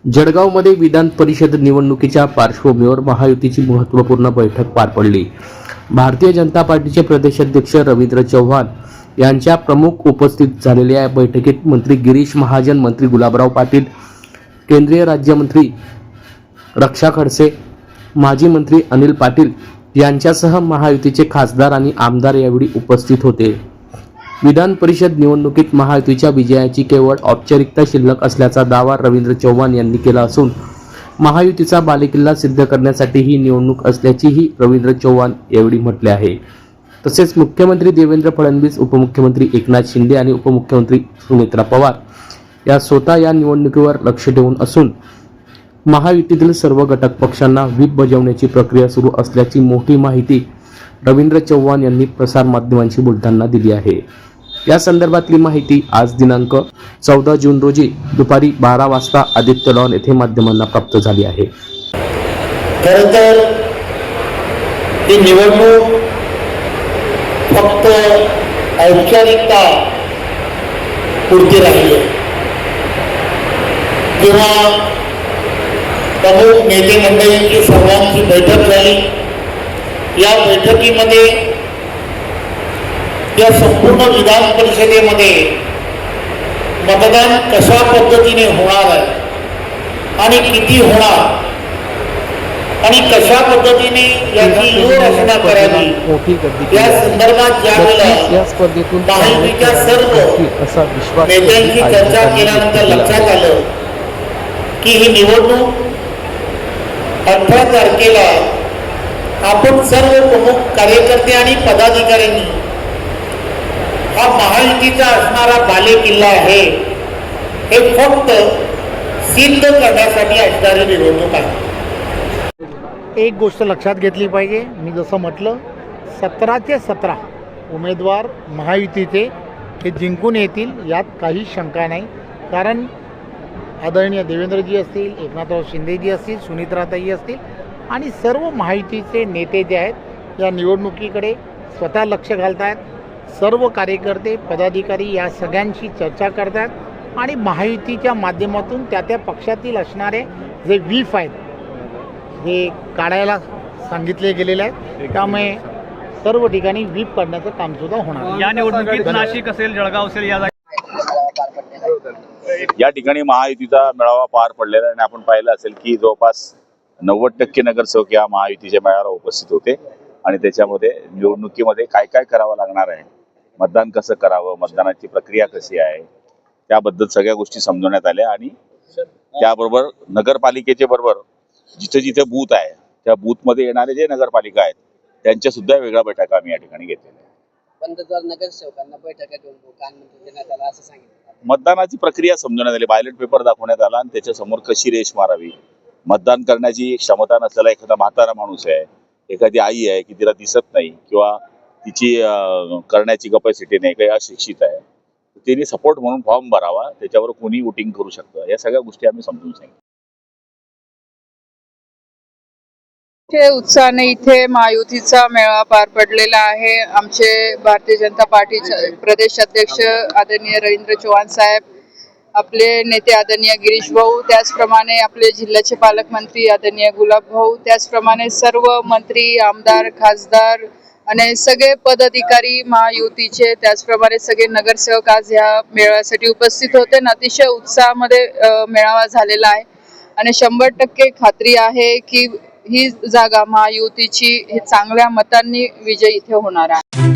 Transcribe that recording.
जळगावमध्ये विधान परिषद निवडणुकीच्या पार्श्वभूमीवर महायुतीची महत्त्वपूर्ण बैठक पार पडली। भारतीय जनता पार्टीचे प्रदेशाध्यक्ष रवींद्र चव्हाण यांच्या प्रमुख उपस्थित झालेल्या या बैठकीत मंत्री गिरीश महाजन, मंत्री गुलाबराव पाटील, केंद्रीय राज्यमंत्री रक्षा खडसे, माजी मंत्री अनिल पाटील यांच्यासह महायुतीचे खासदार आणि आमदार यावेळी उपस्थित होते। विधान परिषद निवडणुकीत महायुतीच्या विजयाची केवळ औपचारिकता शिल्लक असल्याचा दावा रवींद्र चव्हाण यांनी केला असून महायुतीचा बालेकिल्ला सिद्ध करण्यासाठी ही निवडणूक असल्याचेही रवींद्र चव्हाण यावेळी म्हटले आहे। तसेच मुख्यमंत्री देवेंद्र फडणवीस, उपमुख्यमंत्री एकनाथ शिंदे आणि उपमुख्यमंत्री सुमित्रा पवार या स्वतः या निवडणुकीवर लक्ष ठेवून असून महायुतीतील सर्व घटक पक्षांना व्हीप बजावण्याची प्रक्रिया सुरू असल्याची मोठी माहिती रवींद्र चव्हाण यांनी प्रसार माध्यमांशी बोलताना दिली आहे। या संदर्भातली माहिती आज दिनांक 14 जून रोजी दुपारी 12 वाजता आदित्य लॉन येथे माध्यमांना प्राप्त झाली आहे। खरं तर ही निवडणूक फक्त औपचारिकता पुरती राहिली आहे। जेव्हा प्रमुख नेते मंडळींची सर्वांची बैठक झाली, या बैठकीमध्ये या संपूर्ण विधान परिषदेमध्ये मतदान कशा पद्धतीने होणार आहे आणि किती होणार आणि कशा पद्धतीने याची योजना करावी या संदर्भात ज्यावेळेला महायुतीच्या सर्व नेत्यांची चर्चा केल्यानंतर लक्षात आलं की ही निवडणूक 18 तारखेला आपण सर्व प्रमुख कार्यकर्ते आणि पदाधिकाऱ्यांनी हा महायुतीचा असणारा बालेकिल्ला आहे हे फक्त सिद्ध करण्यासाठी असणारी निवडणूक आहे। एक गोष्ट लक्षात घेतली पाहिजे, मी जसं म्हटलं 17चे 17 उमेदवार महायुतीचे हे जिंकून येतील यात काही शंका नाही। कारण आदरणीय देवेंद्रजी असतील, एकनाथराव शिंदेजी असतील, सुनित्राताई असतील आणि सर्व महायुतीचे नेते जे आहेत या निवडणुकीकडे स्वतः लक्ष घालत आहेत। सर्व कार्यकर्ते, पदाधिकारी या सगळ्यांशी चर्चा करतात आणि महायुतीच्या माध्यमातून त्या पक्षातील असणारे जे व्हीप आहेत हे काढायला सांगितले गेलेले आहेत। त्यामुळे सर्व ठिकाणी व्हीप काढण्याचं कामसुद्धा होणार। या निवडणुकीत नाशिक असेल, जळगाव असेल, या ठिकाणी महायुतीचा मेळावा पार पडलेला आणि आपण पाहिलं असेल की जवळपास 90% नगरसेवक या महायुतीच्या मेळाव्याला उपस्थित होते आणि त्याच्यामध्ये निवडणुकीमध्ये काय काय करावं लागणार आहे, मतदान कसं करावं, मतदानाची प्रक्रिया कशी आहे त्याबद्दल सगळ्या गोष्टी समजवण्यात आल्या आणि त्याबरोबर नगरपालिकेचे बरोबर जिथे जिथे बूथ आहे त्या बूथमध्ये येणारे जे नगरपालिका आहेत त्यांच्या सुद्धा वेगळ्या बैठका आम्ही या ठिकाणी घेतलेल्या पंतप्रधान नगरसेवकांना बैठका घेऊन कानमंत्री देण्यात आला असं सांगितलं। मतदानाची प्रक्रिया समजवण्यात आली, बायलेट पेपर दाखवण्यात आला आणि त्याच्यासमोर कशी रेष मारावी, मतदान करण्याची क्षमता नसलेला एखादा म्हातारा माणूस आहे, एखादी आई आहे की तिला दिसत नाही किंवा तिची करण्याची कपॅसिटी नाही, काही अशिक्षित आहे, तिने सपोर्ट म्हणून फॉर्म भरावा, त्याच्यावर कोणी वोटिंग करू शकतं, या सगळ्या गोष्टी आम्ही समजून सांगितल्या। उत्साहाने इथे महायुतीचा मेळावा पार पडलेला आहे। आमचे भारतीय जनता पार्टीचे प्रदेश अध्यक्ष आदरणीय रवींद्र चव्हाण साहेब, आपले नेते आदरणीय गिरीश भाऊ, त्याचप्रमाणे आपले जिल्ह्याचे पालकमंत्री आदरणीय गुलाब भाऊ, त्याचप्रमाणे सर्व मंत्री, आमदार, खासदार आणि सगळे पदाधिकारी महायुतीचे, त्याचप्रमाणे सगळे नगरसेवक आज ह्या मेळाव्यासाठी उपस्थित होते। अतिशय उत्साहामध्ये मेळावा झालेला आहे आणि 100% खात्री आहे की ही जागा महायुतीची हे चांगल्या मतांनी विजय इथे होणार आहे।